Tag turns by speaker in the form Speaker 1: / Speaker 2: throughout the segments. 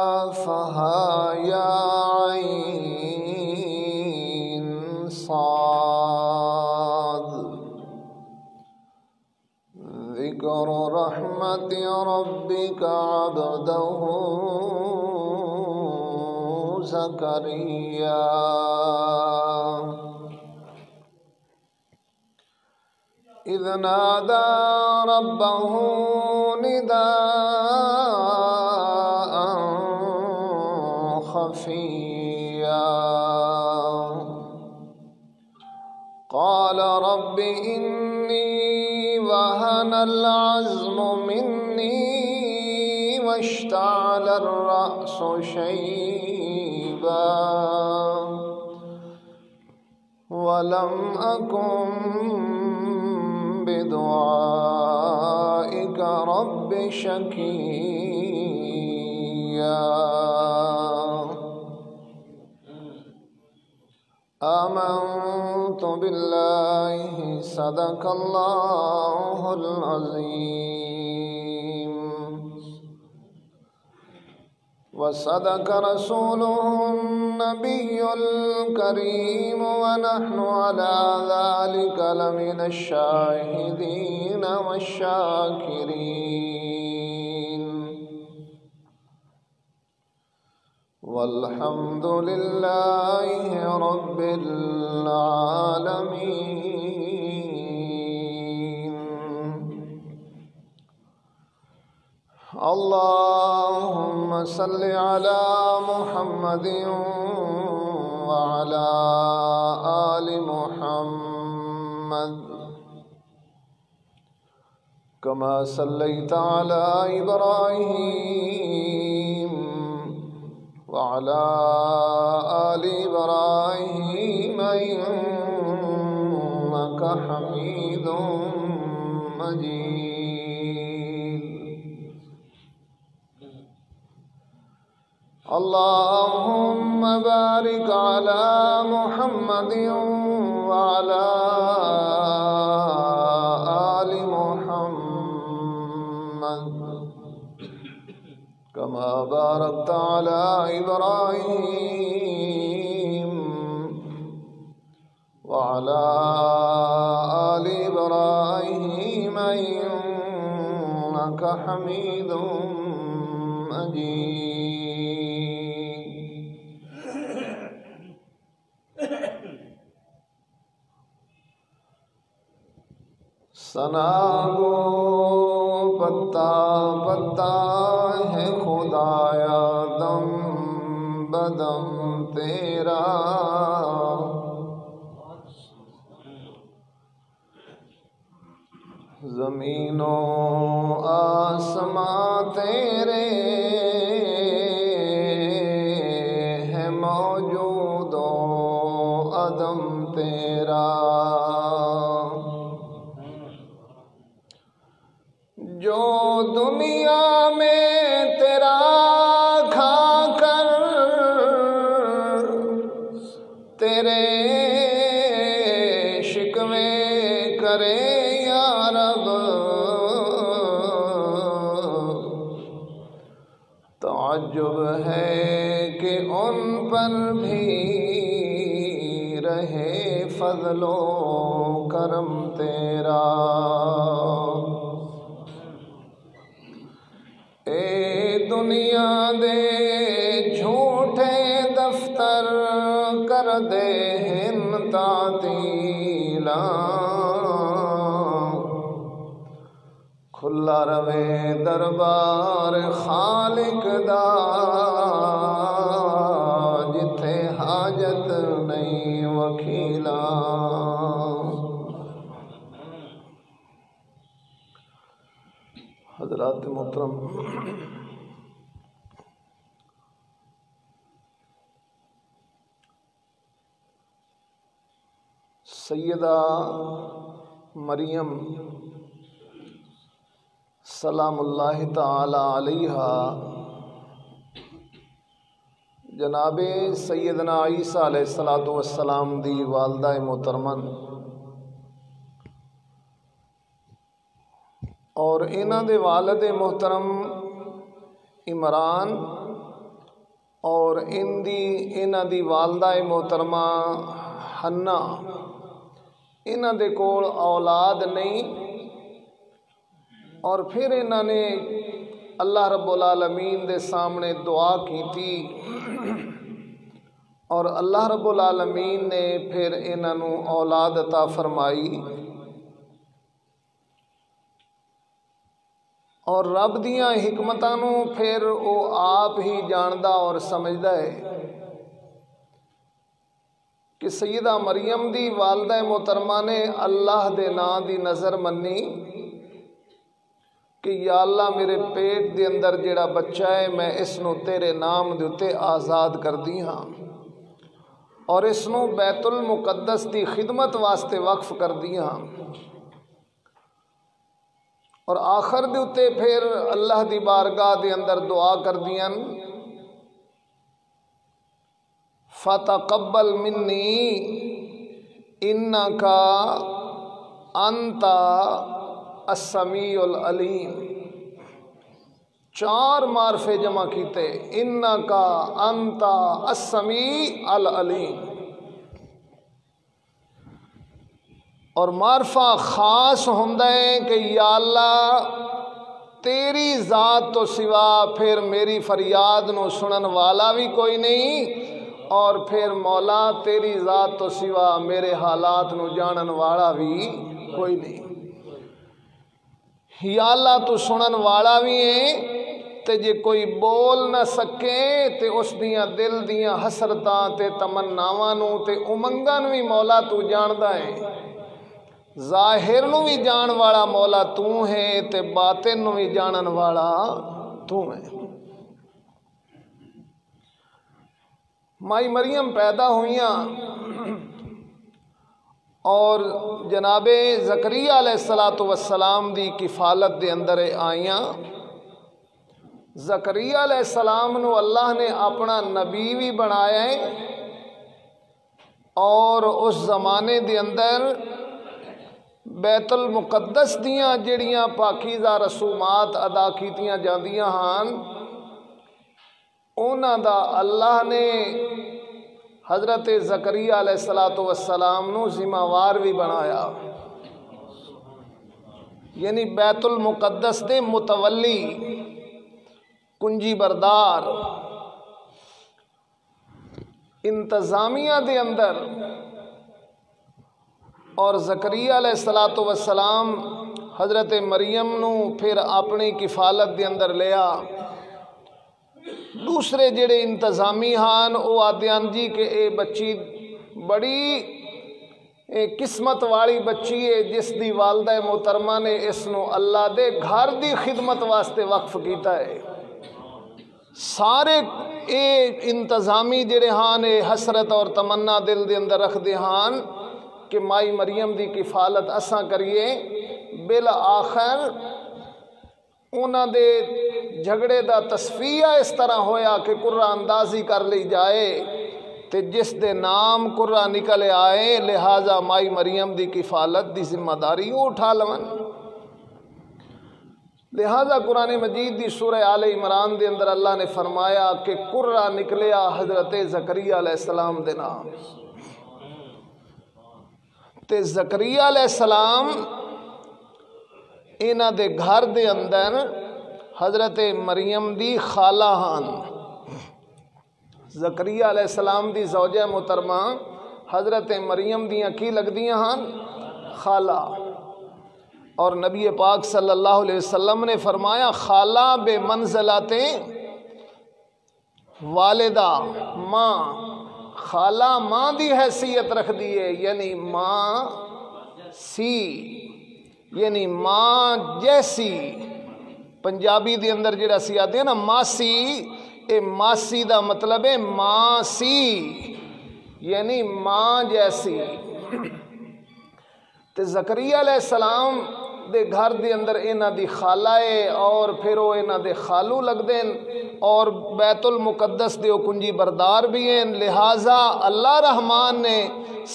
Speaker 1: كافها يا عين صاد ذكر رحمة ربك عبده زكريا إذ نادى ربه نداء خفيا قال رب إني وهن العزم مني واشتعل الرأس شيبا ولم أكن بدعائك رب شقيا آمنت بالله صدق الله العظيم وصدق رسوله النبي الكريم ونحن على ذلك لمن الشاهدين والشاكرين والحمد لله رب العالمين اللهم صل على محمد وعلى آل محمد كما صليت على إبراهيم وعلى آل إبراهيم إنك حميد مجيد اللهم بارك على محمد وعلى آل محمد كما باركت على إبراهيم وعلى آل إبراهيم إنك حميد مجيد ثنا گو پتا پتا ہے خدایا دم بدم تیرا زمین و آسمان تیرے ہے موجود و عدم تیرا جو دنیا میں تیرا کھا کر تیرے شکوے کرے یا رب تعجب ہے کہ ان پر بھی رہے فضل و کرم تیرا اے دنیا دے جھوٹے دفتر کر دے ہن تعطیلا کھلا روے دربار خالق دا جتھے حاجت نہیں وکیلا حضرات محترم سیدہ مریم سلام اللہ تعالی علیہا جناب سیدنا عیسیٰ علیہ السلام دی والدہ محترمن اور انہاں دے والد محترم عمران اور انہاں دی والدہ محترمہ حنا انہاں دے کول اولاد نہیں، اور پھر انہاں نے اللہ رب العالمین دے سامنے دعا کی تھی، اور اللہ رب العالمین نے پھر انہاں نو اولاد عطا فرمائی، اور رب دیاں حکمتاں نو پھر او آپ ہی جاندا اور سمجھدا ہے کہ سیدہ مریم دی والدہ محترمہ نے اللہ دے ناں دی نظر منی کہ یا اللہ میرے پیٹ دے اندر جڑا بچہ ہے میں اس نو تیرے نام دے اتے آزاد کر دی ہاں، اور اس نو بیت المقدس دی خدمت واسطے وقف کر دی ہاں، اور آخر دے اتے پھر اللہ دی بارگاہ دے اندر دعا کر دیاں فَتَقَبَّلْ مِنِّي إِنَّكَ أَنْتَ السَّمِيعُ الْعَلِيمُ، 4 معرفے جمع کیتے، إِنَّكَ أَنْتَ السَّمِيعُ الْعَلِيمُ، اور معرفہ خاص ہوندہ ہے کہ یا اللہ تیری ذات تو سوا پھر میری فریاد نو سنن والا بھی کوئی نہیں، اور پھر مولا تیری ذات تو سوا میرے حالات نو جانن والا بھی کوئی نہیں۔ یا اللہ تو سنن والا بھی ہے تے جے کوئی بول نہ سکے تے اس دیاں دل دیاں حسرتاں تے تمناواں نو تے امنگاں نو بھی مولا تو جاندا ہے، ظاہر نو بھی جان والا مولا تو ہے تے باطن نو بھی جانن والا تو ہے۔ مائی مریم پیدا ہوئیاں اور جناب زکریا علیہ السلام دی کفالت دے اندر آئیاں۔ زکریا علیہ السلام نو اللہ نے اپنا نبی بھی بنایا ہے، اور اس زمانے دے اندر بیت المقدس دیاں جڑیاں پاکیزہ رسومات ادا کیتیاں جاندیاں ہاں، اونا دا اللہ نے حضرت زکریا علیہ السلام نو ذمہ وار بھی بنایا، یعنی بیت المقدس دے متولی، کنجی بردار، انتظامیہ دے اندر، اور زکریا علیہ السلام حضرت مریم نو پھر اپنی کفالت دے اندر لیا۔ دوسرے جڑے انتظامی ہان او آدیان جی کہ اے بچی بڑی قسمت والی بچی ہے جس دی والدہ محترمہ نے اس نو اللہ دے گھر دی خدمت واسطے وقف کیتا ہے۔ سارے اے انتظامی جڑے ہان اے حسرت اور تمنا دل دے اندر رکھ دے ہان کہ مائی مریم دی کفالت اساں کریے، بالآخر انہاں دے جھگڑے دا تصفیہ اس طرح ہویا کہ قرہ اندازی کر لی جائے تے جس دے نام قرہ نکلے آئے، لہٰذا مائی مریم دی کفالت دی ذمہ داری وہ اٹھا لون۔ لہٰذا قرآن مجید دی سورہ آل عمران دے اندر اللہ نے فرمایا کہ قرہ نکلیا حضرت زکریا علیہ السلام دے نام، تے زکریا علیہ السلام انہ دے گھر دے اندر حضرت مریم دی خالہ ہان۔ زکریا علیہ السلام دی زوجہ محترمہ حضرت مریم دیاں کی لگ دیاں ہان؟ خالہ۔ اور نبی پاک صلی اللہ علیہ وسلم نے فرمایا خالہ بے منزلت والدہ، ماں، خالہ ماں دی حیثیت رکھ دیئے، یعنی ماں سی، یعنی ماں جیسی۔ پنجابی دی اندر جڑا سی آتے ہیں نا ماسی، اے ماسی دا مطلب ہے ماں سی، یعنی ماں جیسی۔ تے زکریا علیہ السلام دے گھر دے اندر انہ دی خالہ ہے، اور پھر وہ انہ دے خالو لگ دیں، اور بیت المقدس دے کنجی بردار بھی ہیں، لہٰذا اللہ رحمان نے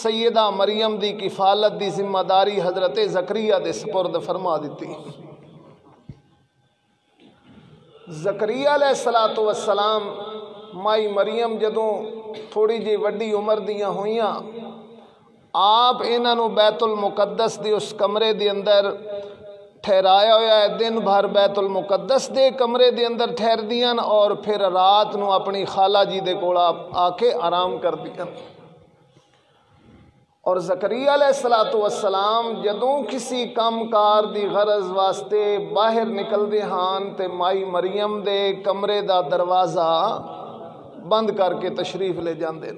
Speaker 1: سیدہ مریم دی کفالت دی ذمہ داری حضرت زکریا دے سپرد فرما دیتی۔ زکریا علیہ الصلوۃ والسلام مائی مریم جدوں تھوڑی جی وڈی عمر دیاں ہوئیاں آپ انہاں نوں بیت المقدس دی اس کمرے دے اندر ٹھہرایا ہویا ہے، دن بھر بیت المقدس دے کمرے دے اندر ٹھہر دیاں اور پھر رات نو اپنی خالہ جی دے کول آ کے آرام کر دیاں۔ اور زکریا علیہ الصلوۃ والسلام جدوں کسی کام کار دی غرض واسطے باہر نکل دے ہان تے مائی مریم دے کمرے دا دروازہ بند کر کے تشریف لے جاندے۔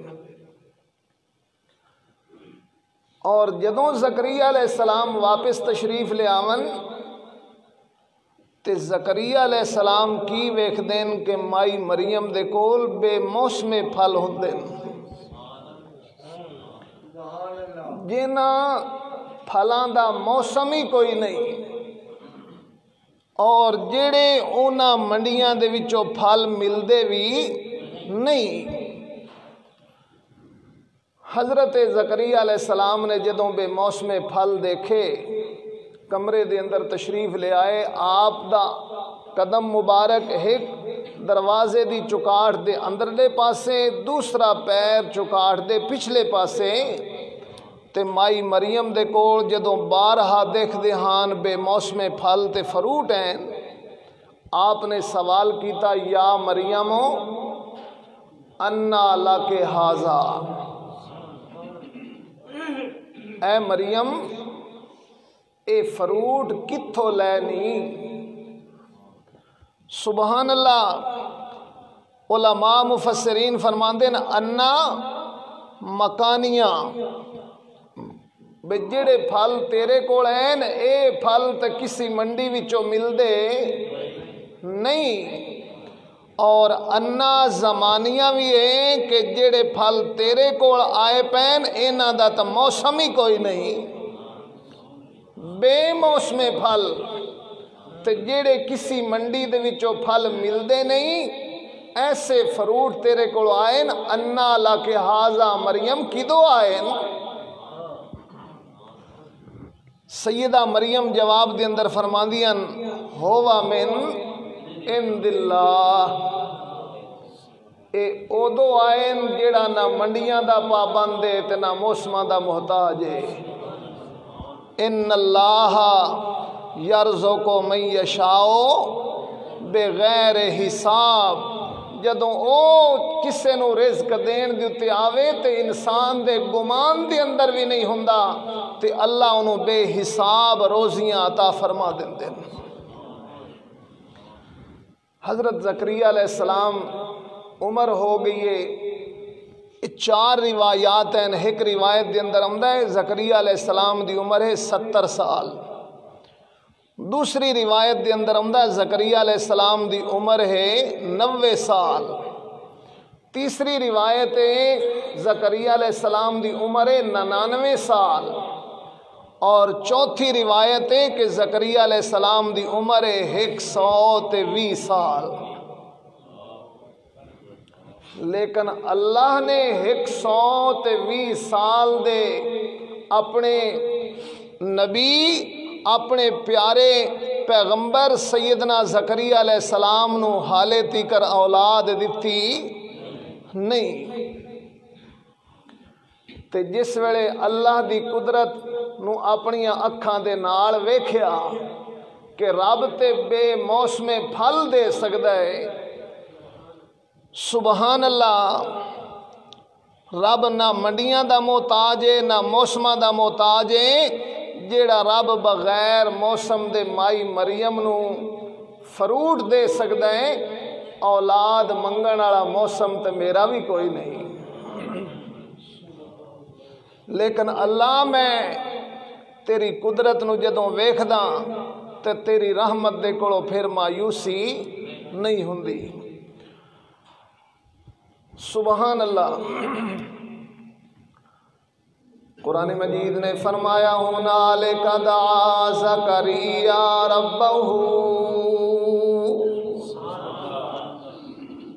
Speaker 1: اور جدوں زکریا علیہ السلام واپس تشریف لے آون تے زکریا علیہ السلام کی ویکھ دین کہ مائی مریم دے کول بے موسم پھل ہوندے جنہاں پھلاں دا موسم ہی کوئی نہیں، اور جڑے انہاں منڈیاں دے وچوں پھل ملدے بھی نہیں۔ حضرت زکریا علیہ السلام نے جدوں بے موسم پھل دیکھے کمرے دے اندر تشریف لے آئے، آپ دا قدم مبارک ایک دروازے دی چوکاٹ دے اندرلے پاسے، دوسرا پیر چوکاٹ دے پچھلے پاسے، تے مائی مریم دے کول جدوں بارہا دیکھ دے ہان بے موسم پھل تے فروٹ ہیں، آپ نے سوال کیتا یا مریم انا لک ھذا، اے مریم اے فروٹ کتھوں لینی؟ سبحان اللہ، علماء مفسرین فرماندے نا انا مکانیاں، بے جڑے پھل تیرے کول ہیں اے پھل تے کسی منڈی وچوں ملدے نہیں، اور انا زمانیاں بھی ہیں کہ جڑے پھل تیرے کول آئے پین انہاں دا تا موسم ہی کوئی نہیں، بے موسم پھل تے جڑے کسی منڈی دے وچوں پھل ملدے نہیں، ایسے فروٹ تیرے کول آئے انا لک ھذا، مریم کدوں آئے؟ سیدہ مریم جواب دے اندر فرماندیاں ہوا من عند اللہ، اے اودو آئین جیڑا نہ منڈیاں دا پابند ہے تے نہ موسماں دا محتاج ہے۔ ان اللہ یرزق من یشاء بغیر حساب، جدوں او کسے نو رزق دین دے تے آوے تے انسان دے گمان دے اندر بھی نہیں ہوندا تے اللہ انہوں بے حساب روزیاں عطا فرما دیندے۔ حضرت زکریا علیہ السلام عمر ہو گئی ہے، چار روایات ہیں، ایک روایت دے اندر آمدا ہے زکریا علیہ السلام دی عمر ہے 70 سال، دوسری روایت دے اندر آمدا ہے زکریا علیہ السلام دی عمر ہے 90 سال، تیسری روایت ہے زکریا علیہ السلام دی عمر ہے 99 سال، اور چوتھی روایت ہے کہ زکریا علیہ السلام دی عمر ہے 120 سال، لیکن اللہ نے 120 سال دے اپنے نبی اپنے پیارے پیغمبر سیدنا زکریا علیہ السلام نو حالے تیکر اولاد دیتی نہیں، تے جس ویلے اللہ دی قدرت نو اپنی اکھاں دے نال ویکھیا کہ رب تے بے موسم پھل دے سکدا ہے، سبحان اللہ، رب نہ منڈیاں دا محتاج ہے نہ موسماں دا محتاج ہے، جیڑا رب بغیر موسم دے مائی مریم نو فروٹ دے سکدا ہے، اولاد منگن والا موسم تے میرا بھی کوئی نہیں، لیکن اللہ میں تیری قدرت نو جدوں ویکھدا تے تیری رحمت دے کولوں پھر مایوسی نہیں ہوندی۔ سبحان اللہ، قرآن مجید نے فرمایا ہنالک دعا زکریا ربہ،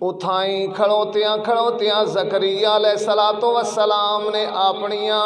Speaker 1: اتھائیں کھڑوتیاں زکریا علیہ السلام نے اپنیاں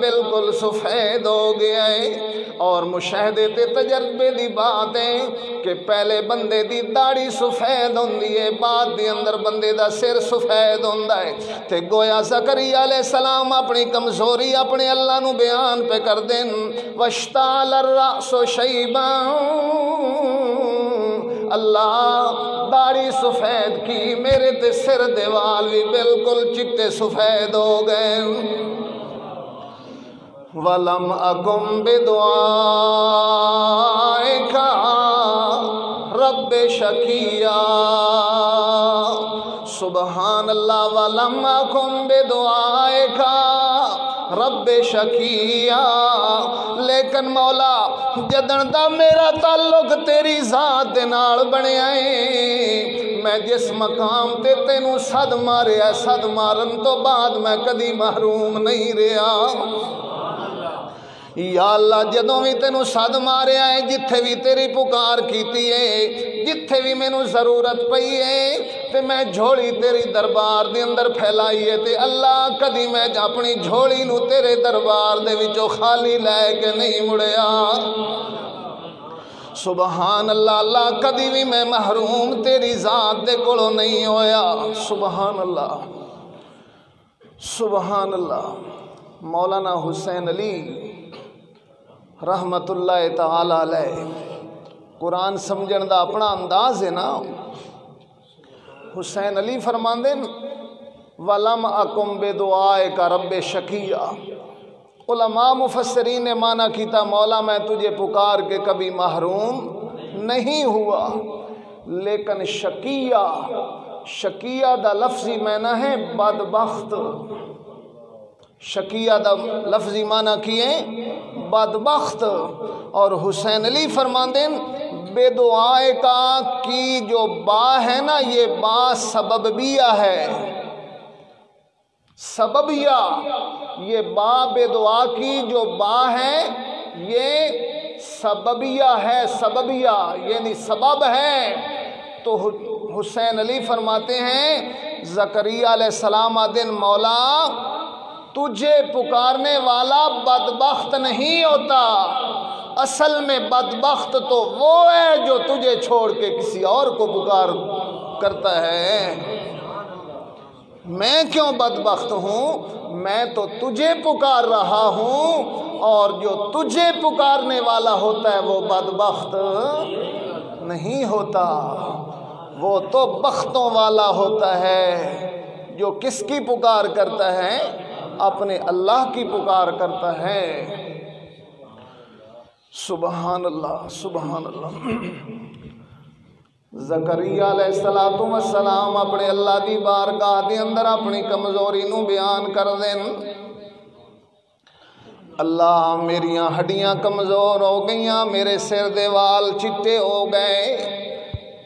Speaker 1: بالکل سفید ہو گیا ہے۔ اور مشاہدے تے تجربے دی بات ہے کہ پہلے بندے دی داڑھی سفید ہوندی ہے، بعد دی اندر بندے دا سر سفید ہوندا ہے۔ تے گویا زکریا علیہ السلام اپنی کمزوری اپنے اللہ نو بیان پہ کر دین، واشتعل الرأس شیبا، اللہ داڑھی سفید کی، میرے تے سر دے وال بھی بالکل چٹے سفید ہو گئے۔ وَلَمْ أَكُمْ بِدُعَائِكَ رَبِّ شَقِيًّا، سبحان اللہ، وَلَمْ أَكُمْ بِدُعَائِكَ رَبِّ شَقِيًّا، لیکن مولا جدن دا میرا تعلق تیری ذات دے نال بنیا ہے، میں جس مقام تے تینوں صد ماریا، صد مارن تو بعد میں کدی محروم نہیں رہا۔ یا اللہ جدوں بھی تینوں صد ماریا ہے، جتھے بھی تیری پکار کیتی ہے، جتھے بھی مینوں ضرورت پئی ہے، تے میں جھولی تیری دربار دے اندر پھیلائی ہے، تے اللہ کدی میں اپنی جھولی نو تیرے دربار دے وچوں خالی لے کے نہیں مڑیا۔ سبحان اللہ، اللہ کدی بھی میں محروم تیری ذات دے کولوں نہیں ہویا۔ سبحان اللہ، سبحان اللہ۔ مولانا حسین علی رحمت اللہ تعالی علیہ، قرآن سمجھن دا اپنا انداز ہے نا۔ حسین علی فرماندے وَلَمْ أَكُمْ بِدُعَائِكَ رَبِّ شَقِيًّا، علماء مفسرین نے معنی کیتا مولا میں تجھے پکار کے کبھی محروم نہیں ہوا، لیکن شقیہ، شقیہ دا لفظی معنی ہے بدبخت، شقیہ دا لفظی معنی کیے بدبخت۔ اور حسین علی فرماندے بے دعائے کا کی جو با ہے نا، یہ با سببیہ ہے، سببیہ، یہ با بے دعا کی جو با ہے یہ سببیہ ہے، سببیہ یعنی سبب ہے۔ تو حسین علی فرماتے ہیں زکریا علیہ السلام دن مولا تجھے پکارنے والا بدبخت نہیں ہوتا، اصل میں بدبخت تو وہ ہے جو تجھے چھوڑ کے کسی اور کو پکار کرتا ہے۔ میں کیوں بدبخت ہوں؟ میں تو تجھے پکار رہا ہوں، اور جو تجھے پکارنے والا ہوتا ہے وہ بدبخت نہیں ہوتا، وہ تو بختوں والا ہوتا ہے جو کس کی پکار کرتا ہے؟ اپنے اللہ کی پکار کرتا ہے۔ سبحان اللہ، سبحان اللہ۔ زکریا علیہ السلام اپنے اللہ دی بارگاہ دے اندر اپنی کمزوری نو بیان کر دین، اللہ میریاں ہڈیاں کمزور ہو گئیاں، میرے سر دے وال چٹے ہو گئے،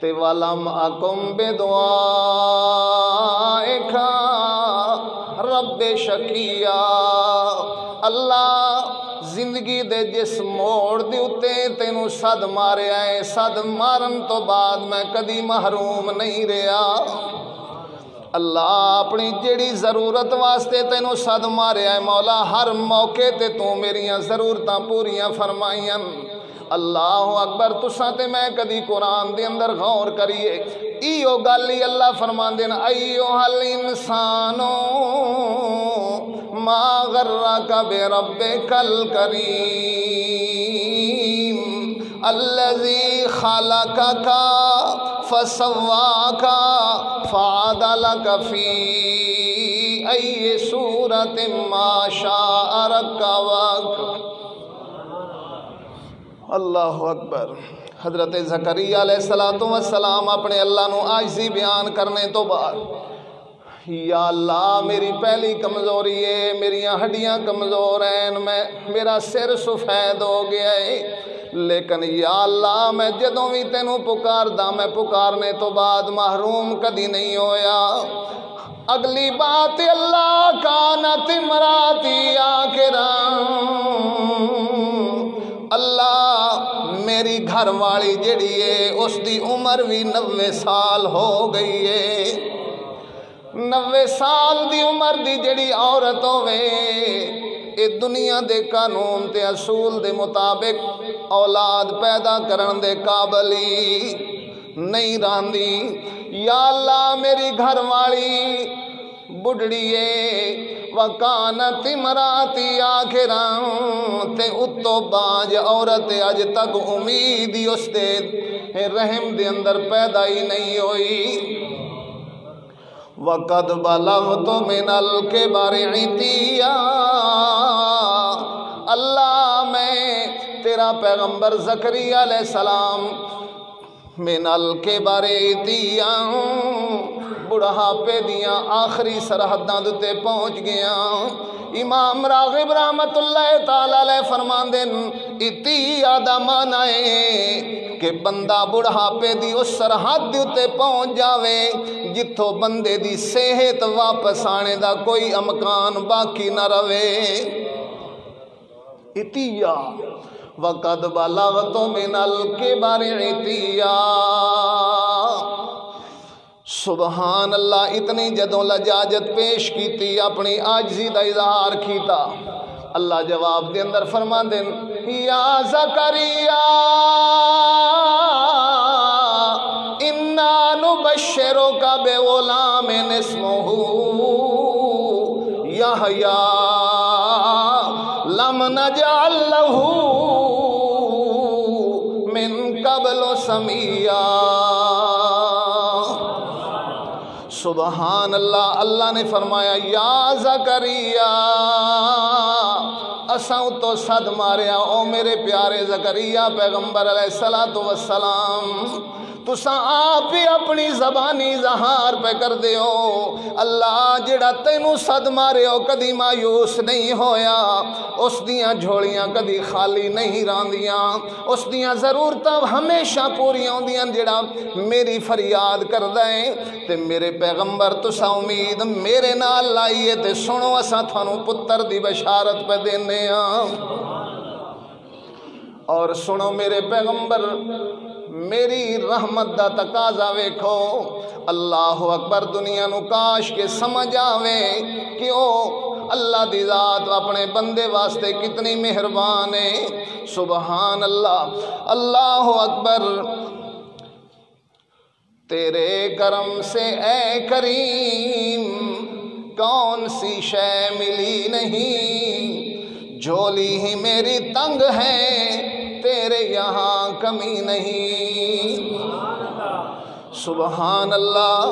Speaker 1: تے وَلَمْ أَكُمْ بِدُعَائِكَ رَبِّ شَقِيًّا، اللہ زندگی دے جس موڑ دے اتے تینوں صد ماریا ہے، صد مارن تو بعد میں کدی محروم نہیں رہا۔ اللہ اپنی جیڑی ضرورت واسطے تینوں صد ماریا ہے مولا، ہر موقع تے تو میریاں ضرورتاں پوریاں فرمائیاں۔ اللہ اکبر، تساں تے میں کدی قرآن دے اندر غور کریے، ایو گالی اللہ فرماندے نا ایوہ الانسانو ما غرک بربک الکریم الذی خلقک فسواک فعدلک فی ای صورت ما شاء رکبک۔ اللہ اکبر۔ حضرت زکریا علیہ السلام اپنے اللہ نو عاجزی بیان کرنے تو بعد، یا اللہ میری پہلی کمزوری ہے، میریاں ہڈیاں کمزور ہیں، میرا سر سفید ہو گیا ہے، لیکن یا اللہ میں جدوں بھی تینوں پکاردا میں پکارنے تو بعد محروم کدی نہیں ہویا۔ اگلی بات اللہ کانت امراتی آخرا، اللہ میری گھر والی جڑی ہے اس دی عمر بھی 90 سال ہو گئی ہے، 90 سال دی عمر دی جڑی عورت ہوے اے دنیا دے قانون تے اصول دے مطابق اولاد پیدا کرن دے قابل ہی نہیں رہندی۔ یا اللہ میری گھر والی بڑھڑی ہے وکانت امراتی آخراں تے اتو باج عورت اج تک امید ہی اس دے رحم دے اندر پیدا ہی نہیں ہوئی۔ وقد بلغت من الکبر عتیا، اللہ میں تیرا پیغمبر زکریا علیہ السلام من الکبر عتیا بڑھاپے دیاں آخری سرحداں تے پہنچ گیا۔ امام راغب رحمت اللہ تعالی علیہ فرماندے عتیا دا معنی ہے کہ بندہ بڑھاپے دی اس سرحد تے پہنچ جاوے جتھوں بندے دی صحت واپس آنے دا کوئی امکان باقی نہ رہے۔ عتیا وقد بلغت من الکبر عتیا، سبحان اللہ، اتنی جدوں لجاجت پیش کیتی اپنی عاجزی دا اظہار کیتا، اللہ جواب دے اندر فرما دین یا زکریا انا نبشرک بغلام اسمہ یحییٰ لم نجعل لہ من قبل سمیہ۔ سبحان اللہ، اللہ نے فرمایا یا زکریا اساں تو صد ماریا او میرے پیارے زکریا پیغمبر علیہ السلام، تساں آپ ہی اپنی زبانی اظہار پہ کر دیو اللہ جڑا تینوں صد مارے ہو کدی مایوس نہیں ہویا، اس دیاں جھوڑیاں کدی خالی نہیں راندیاں، اس دیاں ضرورتاں ہمیشہ پوری ہوندیاں جڑا میری فریاد کر دیں تے میرے پیغمبر تساں امید میرے نال لائیے تے سنو اساں تھانوں پتر دی بشارت پہ دینے ہاں۔ اور سنو میرے پیغمبر میری رحمت دا تقاضا ویکھو، اللہ اکبر، دنیا نو کاش کے سمجھ آوے کہ او اللہ دی ذات اپنے بندے واسطے کتنی مہربان ہے۔ سبحان اللہ، اللہ اکبر، تیرے کرم سے اے کریم کون سی شے ملی نہیں، جھولی ہی میری تنگ ہے تیرے یہاں کمی نہیں۔ سبحان اللہ،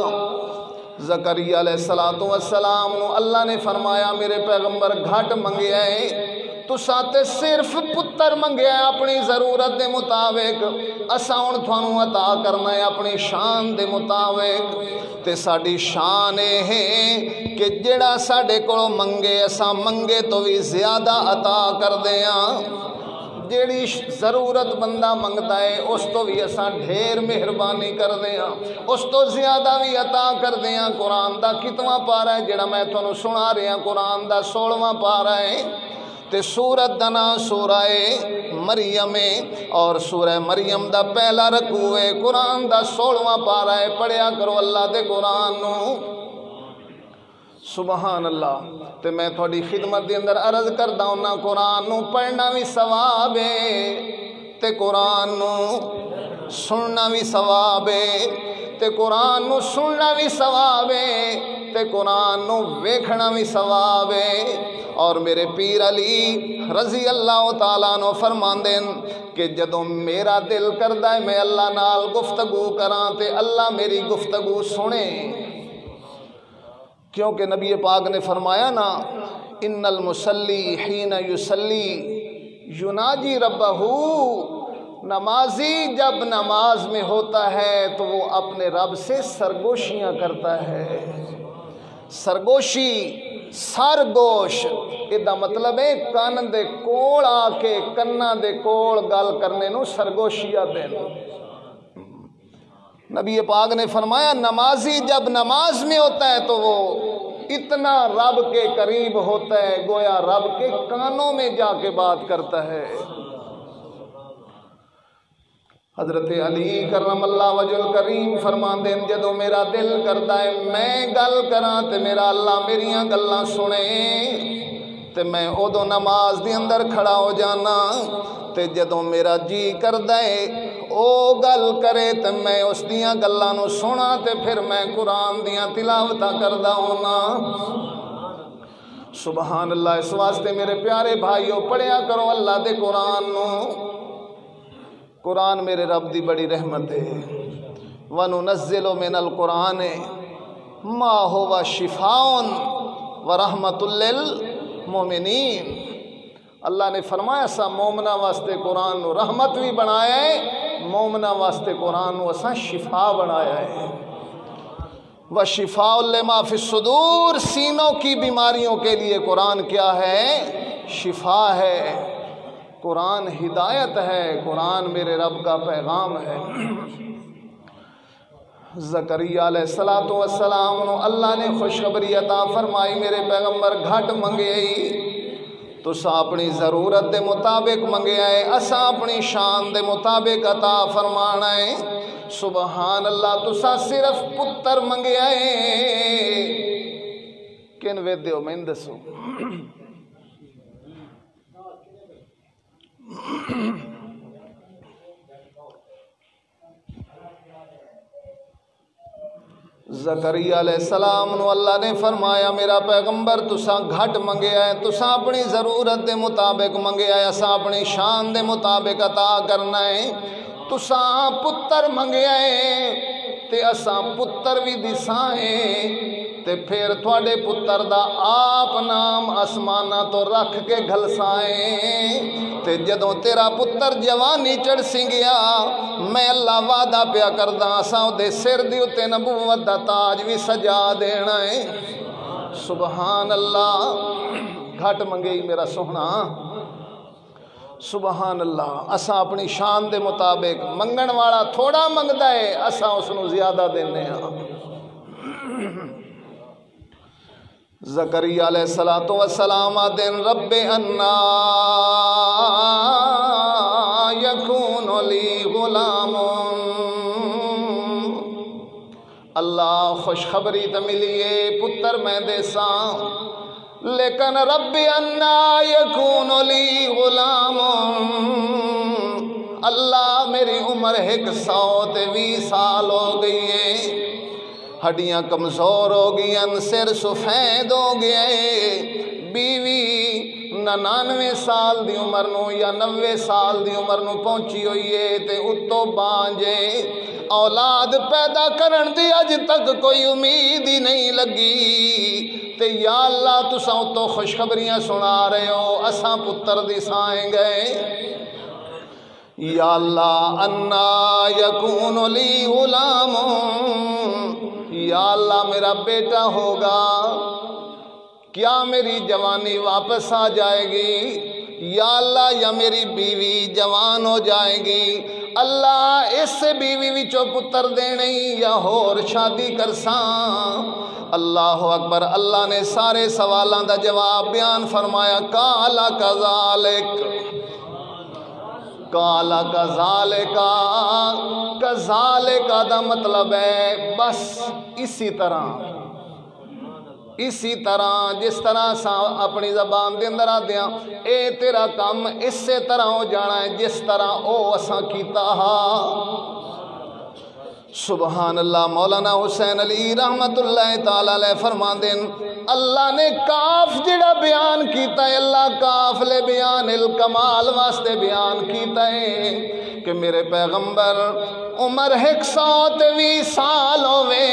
Speaker 1: زکریا علیہ السلام نو اللہ نے فرمایا میرے پیغمبر گھٹ منگیا ہے، تساں تے صرف پتر منگیا ہے اپنی ضرورت دے مطابق، اساں ہن تھانوں عطا کرنا ہے اپنی شان دے مطابق، تے ساڈی شان ہے کہ جڑا ساڈے کولوں منگے اساں منگے تو بھی زیادہ عطا کر دیاں، جیڑی ضرورت بندہ منگتا ہے اس تو بھی اساں ڈھیر مہربانی کر دیاں، اس تو زیادہ بھی عطا کر دیاں۔ قرآن دا کتواں پارا ہے جڑا میں تھانوں سنا رہا، قرآن دا 16واں پارا ہے تے سورت دا نام سورہ مریم ہے اور سورہ مریم دا پہلا رکوع ہے، قرآن دا 16واں پارا ہے، پڑھیا کرو اللہ دے قرآن نو۔ سبحان اللہ، تے میں تھوڑی خدمت دے اندر عرض کردا ہوں قرآن نو پڑھنا بھی ثواب ہے تے قرآن نو سننا بھی ثواب ہے تے قرآن نو سننا بھی ثواب ہے تے قرآن نو ویکھنا بھی ثواب ہے۔ اور میرے پیر علی رضی اللہ تعالیٰ عنہ فرماندے کہ جدوں میرا دل کردا ہے میں اللہ نال گفتگو کراں تے اللہ میری گفتگو سنے، کیونکہ نبی پاک نے فرمایا نا ان المصلی حین یصلی یناجی ربہ، نمازی جب نماز میں ہوتا ہے تو وہ اپنے رب سے سرگوشیاں کرتا ہے۔ سرگوشی سرگوش دا مطلب ہے کان دے کول آ کے کنا دے کول گل کرنے نو سرگوشیاں دینا۔ نبی پاک نے فرمایا نمازی جب نماز میں ہوتا ہے تو وہ اتنا رب کے قریب ہوتا ہے گویا رب کے کانوں میں جا کے بات کرتا ہے۔ حضرت علی کرم اللہ وجہ کریم فرماندے جدو میرا دل کرتا ہے میں گل کراں تے میرا اللہ میریاں گلاں سنے تے میں ادو نماز دی اندر کھڑا ہو جانا تے جدو میرا جی کردا ہے او گل کرے تے میں اس دیاں گلاں نو سنا تے پھر میں قرآن دیاں تلاوتاں کردا ہونا سبحان اللہ اس واسطے میرے پیارے بھائیو پڑھیا کرو اللہ دے قرآن نو قرآن میرے رب دی بڑی رحمت ہے وَنُنَزِّلُ مِنَ الْقُرْآنِ مَا هُوَ شِفَاءٌ وَرَحْمَةٌ لِلْمُؤْمِنِينَ اللہ نے فرمایا سا مومنہ واسطے قرآن نو رحمت بھی بنایا ہے مومنہ واسطے قرآن نو اساں شفا بنایا ہے وَشِفَاءٌ لِمَا فِي الصُّدُورِ سینوں کی بیماریوں کے لیے قرآن کیا ہے شفا ہے قرآن ہدایت ہے قرآن میرے رب کا پیغام ہے زکریا علیہ السلام نو اللہ نے خوشخبری عطا فرمائی میرے پیغمبر گھٹ منگے تسا اپنی ضرورت دے مطابق منگے آئے اسا اپنی شان دے مطابق عطا فرمانا ہے سبحان اللہ تسا صرف پتر منگے آئے کن ویدے ہو میں دسو زکریا علیہ السلام نو اللہ نے فرمایا میرا پیغمبر تسا گھٹ منگے آئے تسا اپنی ضرورت دے مطابق منگے آئے اسا اپنی شان دے مطابق عطا کرنا ہے تسا پتر منگے آئے تے اسا پتر بھی دسائیں تے پھر تھوڑے پتر دا آپ نام آسمانہ تو رکھ کے گھلسائیں تے جدوں تیرا پتر جوانی چڑھ سی گیا میں اللہ وعدہ پیا کردہ اساں دے سر دی اتے نبوت دا تاج بھی سجا دینا ہے سبحان اللہ گھٹ منگے میرا سونا سبحان اللہ اساں اپنی شان دے مطابق منگن والا تھوڑا منگدا ہے اساں اس نو زیادہ دینے ہاں زکریا علیہ السلام دن رب انا یکون لی غلام اللہ خوشخبری تو ملیے پتر میں دے ساں لیکن رب انا یکون لی غلام اللہ میری عمر 120 سال ہو گئی ہے ہڈیاں کمزور ہو گئی سر سفید ہو گئے بیوی 99 سال دی عمر نو یا 90 سال دی عمر نو پہنچی ہوئی ہے تے اتو بانجے اولاد پیدا کرن دی اج تک کوئی امید ہی نہیں لگی تے یا اللہ تساں اتو خوشخبریاں سنا رہے ہو اساں پتر دسائیں گئے یا اللہ انا یکون لی غلام یا اللہ میرا بیٹا ہوگا کیا میری جوانی واپس آ جائے گی یا اللہ یا میری بیوی جوان ہو جائے گی اللہ اس سے بیوی وچوں پتر دینے یا ہور شادی کرساں اللہ اکبر اللہ نے سارے سوالان دا جواب بیان فرمایا کالا کذالک کالا کذالکا کذالکا دا مطلب ہے بس اسی طرح جس طرح سا اپنی زبان دے اندر آدھیاں اے تیرا کام اس سے طرح ہو جانا ہے جس طرح او اساں کیتا ہا سبحان اللہ مولانا حسین علی رحمت اللہ تعالیٰ علیہ فرمان دین اللہ نے کاف جڑا بیان کیتا ہے اللہ کاف لے بیان الکمال واسطے بیان کیتا ہے کہ میرے پیغمبر عمر 120 سال ہوئے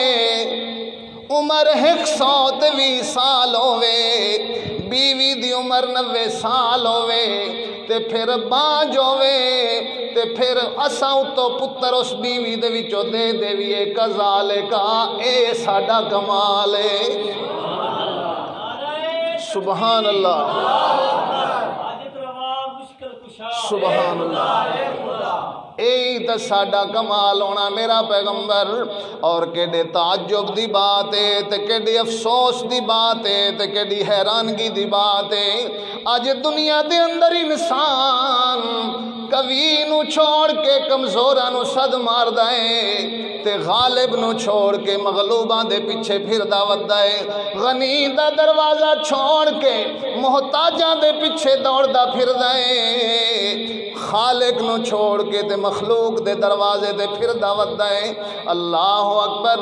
Speaker 1: عمر 120 سال ہوئے بیوی دی عمر 90 سال ہوئے تے پھر بانج ہوئے تے پھر اساں اتو پتر اس بیوی دے وچوں دے دیویے کذالکا اے ساڈا کمال ہے سبحان اللہ سبحان اللہ یہی تو ساڈا کمال ہونا میرا پیغمبر. اور کیڈے تعجب دی بات ہے تے کیڈی افسوس دی بات ہے تے کیڈی حیرانگی دی بات ہے. اج دنیا دے اندر انسان قوی نو چھوڑ کے کمزوراں نو صد ماردا ہے تے غالب نو چھوڑ کے مغلوباں دے پیچھے پھردا ودا ہے. غنی دا دروازہ چھوڑ کے محتاجاں دے پیچھے دوڑدا پھردا ہے. خالق نو چھوڑ کے تے مخلوق دے دروازے تے پھردا ودا ہے. اللہ اکبر.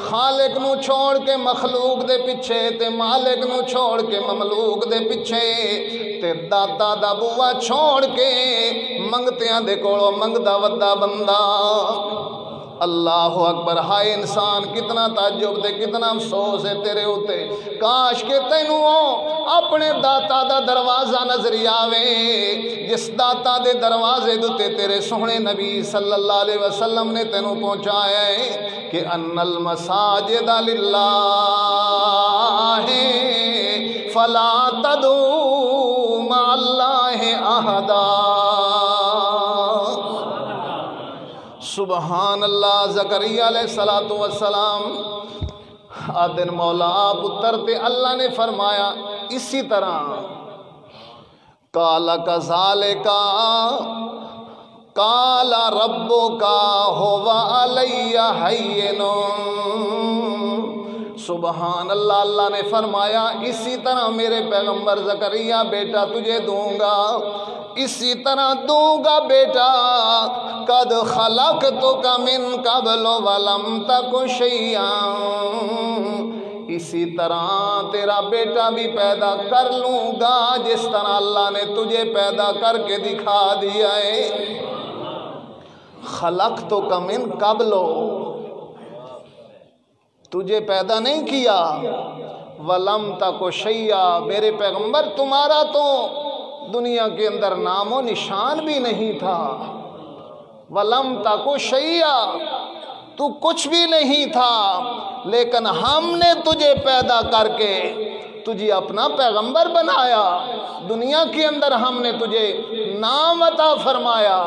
Speaker 1: خالق نو چھوڑ کے مخلوق دے پیچھے تے مالک نو چھوڑ کے مملوک دے پیچھے تے داتا دا بوا چھوڑ کے منگتیاں دے کولوں منگدا ودا بندہ. اللہ اکبر. ہائے انسان کتنا تعجب دے کتنا افسوس ہے تیرے ہوتے. کاش کہ تینوں اپنے داتا دا دروازہ نظر آوے جس داتا دے دروازے دوتے تیرے سونے نبی صلی اللہ علیہ وسلم نے تینوں پہنچایا ہے کہ ان المساجد للہ فلا تدعوا مع اللہ احدا. سبحان اللہ. زکریا علیہ السلام آدن مولا پتر تے اللہ نے فرمایا اسی طرح قال کذالک قال ربک هو علی ہین. سبحان اللہ. اللہ نے فرمایا اسی طرح میرے پیغمبر زکریا بیٹا تجھے دوں گا, اسی طرح دوں گا بیٹا. قد خلقتک من قبل ولم تک شیئا. اسی طرح تیرا بیٹا بھی پیدا کر لوں گا جس طرح اللہ نے تجھے پیدا کر کے دکھا دیا ہے. خلقتک من قبل, تجھے پیدا نہیں کیا. ولم تک شیئا, میرے پیغمبر تمہارا تو دنیا کے اندر نام و نشان بھی نہیں تھا. ولم تک شیئا, تو کچھ بھی نہیں تھا, لیکن ہم نے تجھے پیدا کر کے تجھے اپنا پیغمبر بنایا. دنیا کے اندر ہم نے تجھے نام عطا فرمایا,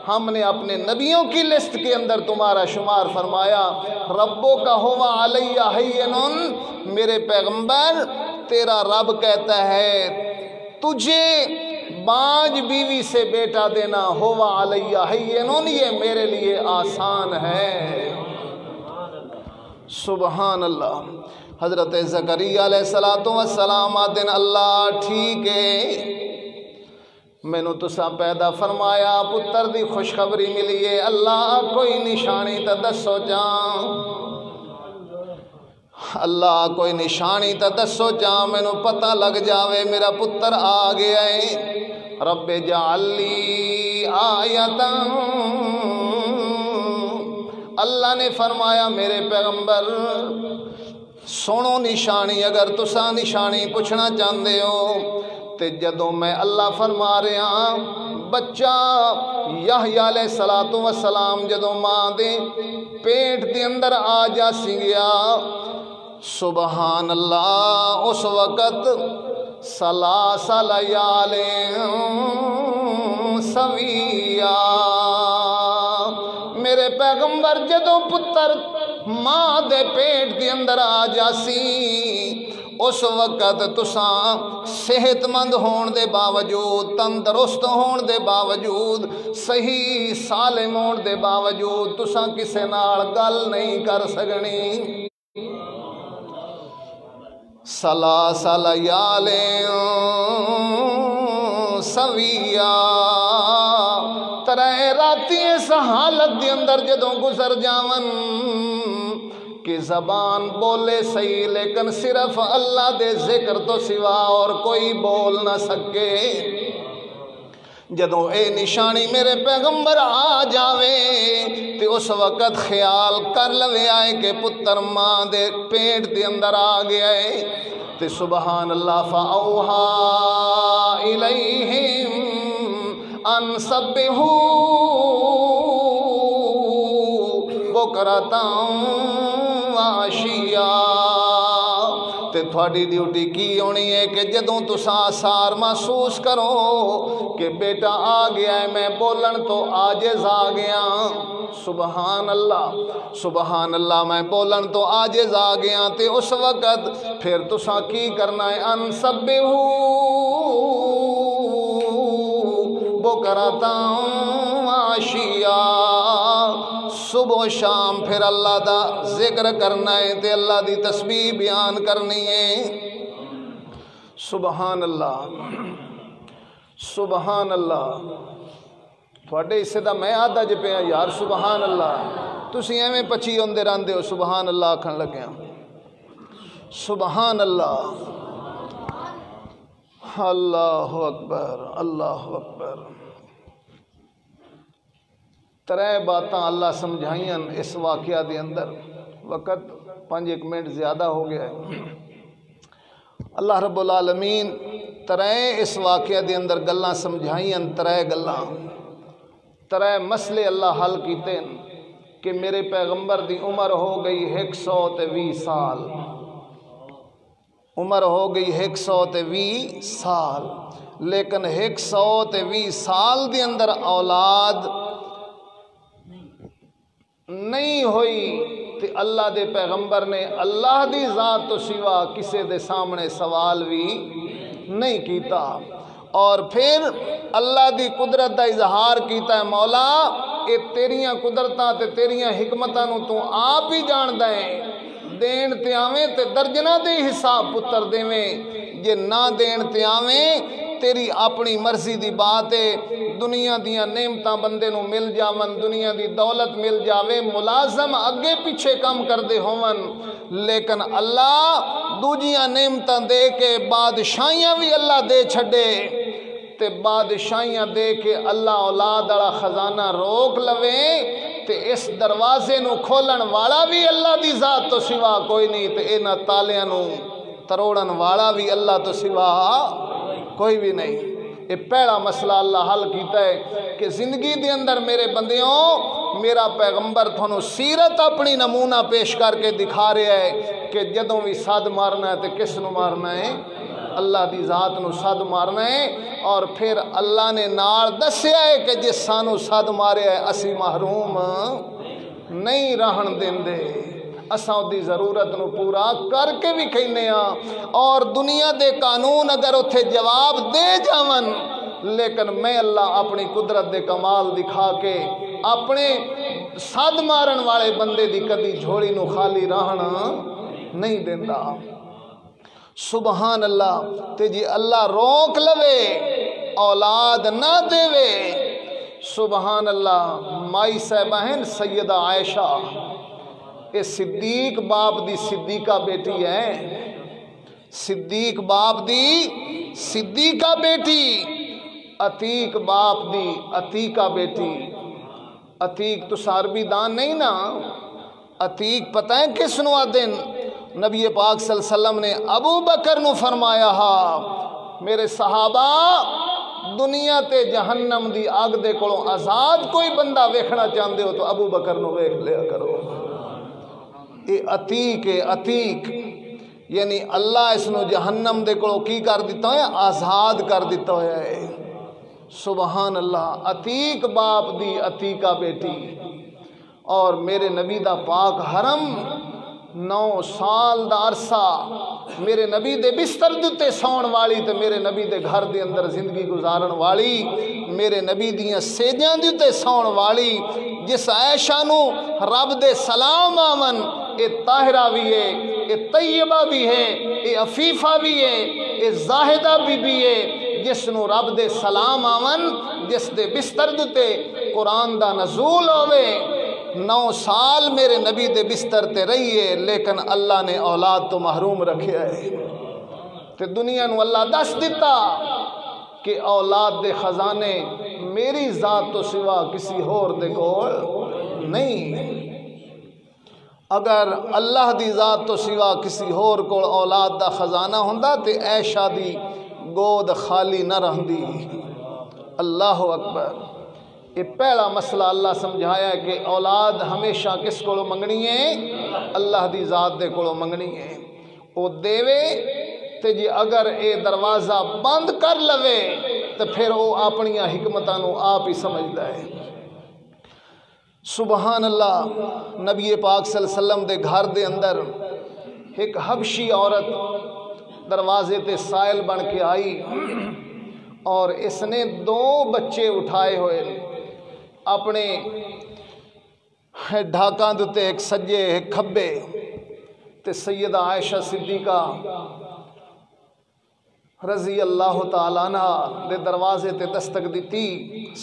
Speaker 1: ہم نے اپنے نبیوں کی لسٹ کے اندر تمہارا شمار فرمایا. ربک هو علی ہین. میرے پیغمبر تیرا رب کہتا ہے تجھے بانج بیوی سے بیٹا دینا ہوا علی ہین, یہ میرے لیے آسان ہے. سبحان اللہ. حضرت زکریا علیہ السلام آدن اللہ ٹھیک ہے مینوں تسا پیدا فرمایا پتر دی خوشخبری ملی ہے. اللہ کوئی نشانی تا دسو جان, اللہ کوئی نشانی تا دسو جان مینوں پتہ لگ جاوے میرا پتر آ گیا ہے. رب اجعل لی آیۃ. اللہ نے فرمایا میرے پیغمبر سنو نشانی, اگر تسا نشانی پوچھنا چاہتے ہو تے جدوں میں اللہ فرما رہا بچہ یحییٰ علیہ السلام جدوں ماں دے پیٹ دے اندر آ جا سی گیا. سبحان اللہ. اس وقت ثلاث لیال سویا. میرے پیغمبر جدوں پتر ماں دے پیٹ دے اندر آ جاسی اس وقت تساں صحت مند ہون دے باوجود, تندرست ہون دے باوجود, صحیح سالم ہون دے باوجود تساں کسے نال گل نہیں کر سکنی. ثلاث لیال سویا. ترے راتی اس حالت دے اندر جدوں گزر جاون کہ زبان بولے صحیح لیکن صرف اللہ دے ذکر تو سوا اور کوئی بول نہ سکے. جدوں اے نشانی میرے پیغمبر آ جاوے تے اس وقت خیال کر لوے آئے کہ پتر ماں دے پیٹ دے اندر آ گیا ہے. تے سبحان اللہ. فَأَوْحَا إِلَيْهِمْ أَن سَبِّحُوا بُكْرَةً وَعَشِيًّا. تے تھوڑی ڈیوٹی کی ہونی ہے کہ جدوں تساں آثار محسوس کرو کہ بیٹا آ گیا ہے، میں بولن تو عاجز آ گیا، سبحان اللہ، میں بولن تو عاجز آ گیا، تے اس وقت پھر تساں کی کرنا ہے، انسبہو بکرۃ وعشیا، صبح و شام پھر اللہ دا ذکر کرنا ہے تے اللہ دی تسبیح بیان کرنی ہے۔ سبحان اللہ، سبحان اللہ۔ تھوڑے حصے دا میں آدھا جے پیا یار سبحان اللہ، تسی ایویں پچھی ہوندے رہندے ہو سبحان اللہ آکھن لگیا، سبحان اللہ، اللہ اکبر، اللہ اکبر۔ ترے باتاں اللہ سمجھائیں اس واقعہ دے اندر، وقت 5 منٹ زیادہ ہو گیا ہے۔ اللہ رب العالمین ترے اس واقعہ دے اندر گلاں سمجھائیں، ترے گلاں، ترے مسئلے اللہ حل کیتے کہ میرے پیغمبر دی عمر ہو گئی 120 سال، عمر ہو گئی 120 سال، لیکن 120 سال دے اندر اولاد نہیں ہوئی تے اللہ دے پیغمبر نے اللہ دی ذات تو سوا کسے دے سامنے سوال بھی نہیں کیتا، اور پھر اللہ دی قدرت دا اظہار کیتا ہے، مولا اے تیریاں قدرتاں تے تیریاں حکمتاں نو تو آپ ہی جاندا ہے، دین تے آویں تے درجنہ دے حساب پتر دیویں، جے نہ دین تے آویں تیری اپنی مرضی دی بات ہے، دنیا دیاں نعمتاں بندے نو مل جاون، دنیا دی دولت مل جاوے، ملازم اگے پیچھے کم کردے ہون، لیکن اللہ دوجیاں نعمتاں دے کے بادشاہیاں بھی اللہ دے چھڑے تے بادشاہیاں دے کے اللہ اولاد والا خزانہ روک لوے تے اس دروازے نو کھولن والا بھی اللہ دی ذات تو سوا کوئی نہیں، تے انہاں تالیاں نو تروڑن والا بھی اللہ تو سوا کوئی بھی نہیں۔ یہ پہلا مسئلہ اللہ حل کیتا ہے کہ زندگی دے اندر میرے بندیوں میرا پیغمبر تھانوں سیرت اپنی نمونہ پیش کر کے دکھا رہا ہے کہ جدوں بھی صد مارنا ہے تو کس نو مارنا ہے، اللہ دی ذات نو صد مارنا ہے، اور پھر اللہ نے نال دسیا ہے کہ جس سانو صد مارے ہے اسی محروم نہیں رہن دیندے، اساں دی ضرورت نو پورا کر کے بھی کہنے ہاں، اور دنیا دے قانون اگر اتھے جواب دے جاون، لیکن میں اللہ اپنی قدرت دے کمال دکھا کے اپنے صد مارن والے بندے دی کدی جھوڑی نو خالی رہنا نہیں دیندا۔ سبحان اللہ۔ تے جی اللہ روک لوے اولاد نہ دے وے، سبحان اللہ۔ مائی صاحبہ ہیں سیدہ عائشہ، اے صدیق باپ دی صدیقہ بیٹی ہے، صدیق باپ دی صدیقہ بیٹی، عتیق باپ دی عتیقہ بیٹی۔ عتیق تو عربی دان نہیں نا، عتیق پتہ ہے کس نو آدن؟ نبی پاک صلی اللہ علیہ وسلم نے ابو بکر نو فرمایا ہا، میرے صحابہ دنیا تے جہنم دی آگ دے کولوں آزاد کوئی بندہ ویکھنا چاہندے ہو تو ابو بکر نو ویکھ لیا کرو۔ اے عتیق ہے، عتیق یعنی اللہ اس نو جہنم دے کولوں کی کر دیتا ہے، آزاد کر دیتا ہے۔ سبحان اللہ۔ عتیق باپ دی عتیقہ بیٹی، اور میرے نبی دا پاک حرم 9 سال دا عرصہ میرے نبی دے بستر دے سون والی تے میرے نبی دے گھر دے اندر زندگی گزارن والی، میرے نبی دیاں سیجاں دے سون والی، جس عائشہ نو رب دے سلام آمن، اے طاہرہ بھی ہے، اے طیبہ بھی ہے، اے عفیفہ بھی ہے، اے زاہدہ بھی ہے، جس نو رب دے سلام آمن، جس دے بستر دے قرآن دا نزول ہوئے۔ 9 سال میرے نبی دے بستر تے رہیے، لیکن اللہ نے اولاد تو محروم رکھے ہے، تے دنیا نو اللہ دس دیتا کہ اولاد دے خزانے میری ذات تو سوا کسی اور دے کول نہیں۔ اگر اللہ دی ذات تو سوا کسی اور کول اولاد دا خزانہ ہوندا تے عائشہ دی گود خالی نہ رہندی۔ اللہ اکبر۔ یہ پہلا مسئلہ اللہ سمجھایا ہے کہ اولاد ہمیشہ کس کو منگنی ہے؟ اللہ دی ذات دے کو منگنی ہے۔ وہ دیوے تے جی اگر اے دروازہ بند کر لوے تو پھر وہ اپنی حکمتاں نو آپ ہی سمجھدا ہے۔ سبحان اللہ۔ نبی پاک صلی اللہ علیہ وسلم دے گھر دے اندر ایک حبشی عورت دروازے تے سائل بن کے آئی اور اس نے 2 بچے اٹھائے ہوئے اپنے ڈھاکاں دے، ایک سجے ایک کھبے، تے سیدہ عائشہ صدیقہ رضی اللہ تعالیٰ عنہ دے دروازے تے دستک دیتی۔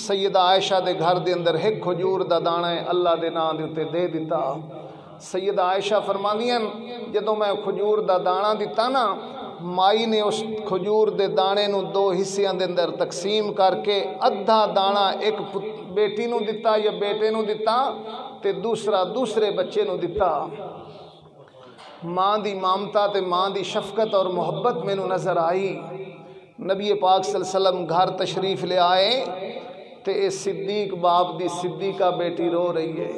Speaker 1: سیدہ عائشہ دے گھر دے اندر ایک کھجور دا دانہ اللہ دے نام دے اتے دے دیتا۔ سیدہ عائشہ فرماندیاں جدوں میں کھجور دا دانہ دیتا نا، مائی نے اس کھجور دے دانے نو 2 حصیاں دے اندر تقسیم کر کے ادھا دانہ ایک بیٹی نو دیتا یا بیٹے نو دیتا تے دوسرا دوسرے بچے نو دیتا۔ ماں دی مامتا تے ماں دی شفقت اور محبت میں نو نظر آئی۔ نبی پاک صلی اللہ علیہ وسلم گھر تشریف لے آئے تے اے صدیق باپ دی صدیقہ بیٹی رو رہی ہے۔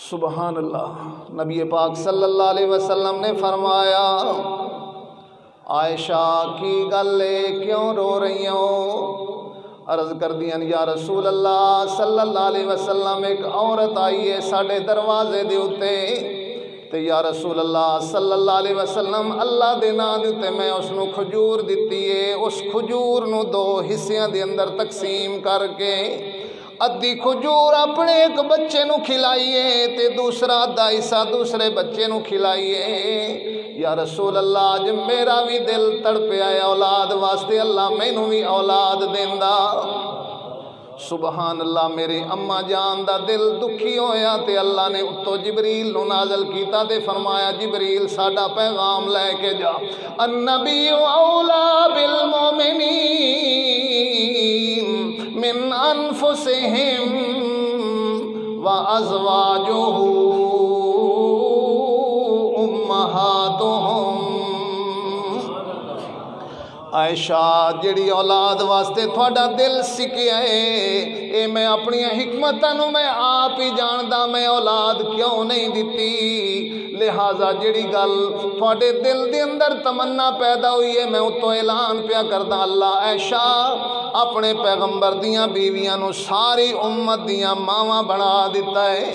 Speaker 1: سبحان اللہ۔ نبی پاک صلی اللہ علیہ وسلم نے فرمایا عائشہ کی گلے کیوں رو رہی ہو؟ عرض کر دیا یا رسول اللہ صلی اللہ علیہ وسلم ایک عورت آئی ہے ساڑھے دروازے دے اتے تے یا رسول اللہ صلی اللہ علیہ وسلم اللہ دے نا دیتے میں اس نو کھجور دیتی ہے، اس کھجور نو 2 حصیاں دے اندر تقسیم کر کے ادھی کھجور اپنے ایک بچے نو کھلائیے تے دوسرا ادھا حصہ دوسرے بچے نو کھلائیے۔ یا رسول اللہ آج میرا بھی دل تڑپیا ہے اولاد واسطے، اللہ مینوں بھی اولاد دیندا۔ سبحان اللہ۔ میرے اماں جان دا دل دکھی ہویا تے اللہ نے اتو جبریل نو نازل کیتا تے فرمایا جبریل ساڈا پیغام لے کے جا، النبی اولا بالمومنین من انفسہم وازواجہ امہاتہم۔ عائشہ جڑی اولاد واسطے تھوڑا دل سکیا ہے، اے میں اپنی حکمتاں میں آپ ہی جاندا میں اولاد کیوں نہیں دیتی، لہٰذا جڑی گل تھوڑے دل دے اندر تمنا پیدا ہوئی ہے میں اتو اعلان پیا کردا اللہ عائشہ اپنے پیغمبر دیاں بیویاں نو ساری امت دیاں ماواں بنا دیتا ہے۔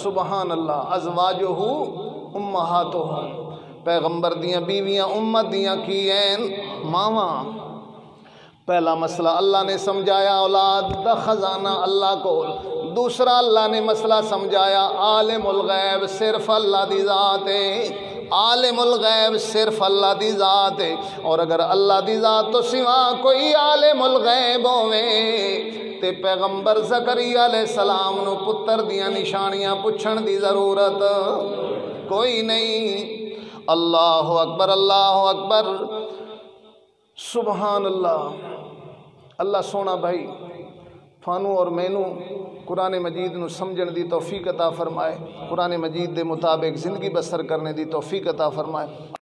Speaker 1: سبحان اللہ۔ ازواجہ امہاتہم، پیغمبر دیاں بیویاں امت دیاں کی ہیں ماواں۔ پہلا مسئلہ اللہ نے سمجھایا اولاد دا خزانہ اللہ کو، دوسرا اللہ نے مسئلہ سمجھایا عالم الغیب صرف اللہ دی ذات ہے، عالم الغیب صرف اللہ دی ذات ہے، اور اگر اللہ دی ذات تو سوا کوئی عالم الغیب ہوئے تے پیغمبر زکریا علیہ السلام نو پتر دیاں نشانیاں پوچھن دی ضرورت کوئی نہیں۔ اللہ اکبر اللہ اکبر۔ سبحان اللہ۔ اللہ سونا بھائی تھانوں اور مینوں قرآن مجید نو سمجھن دی توفیق عطا فرمائے، قرآن مجید دے مطابق زندگی بسر کرنے دی توفیق عطا فرمائے۔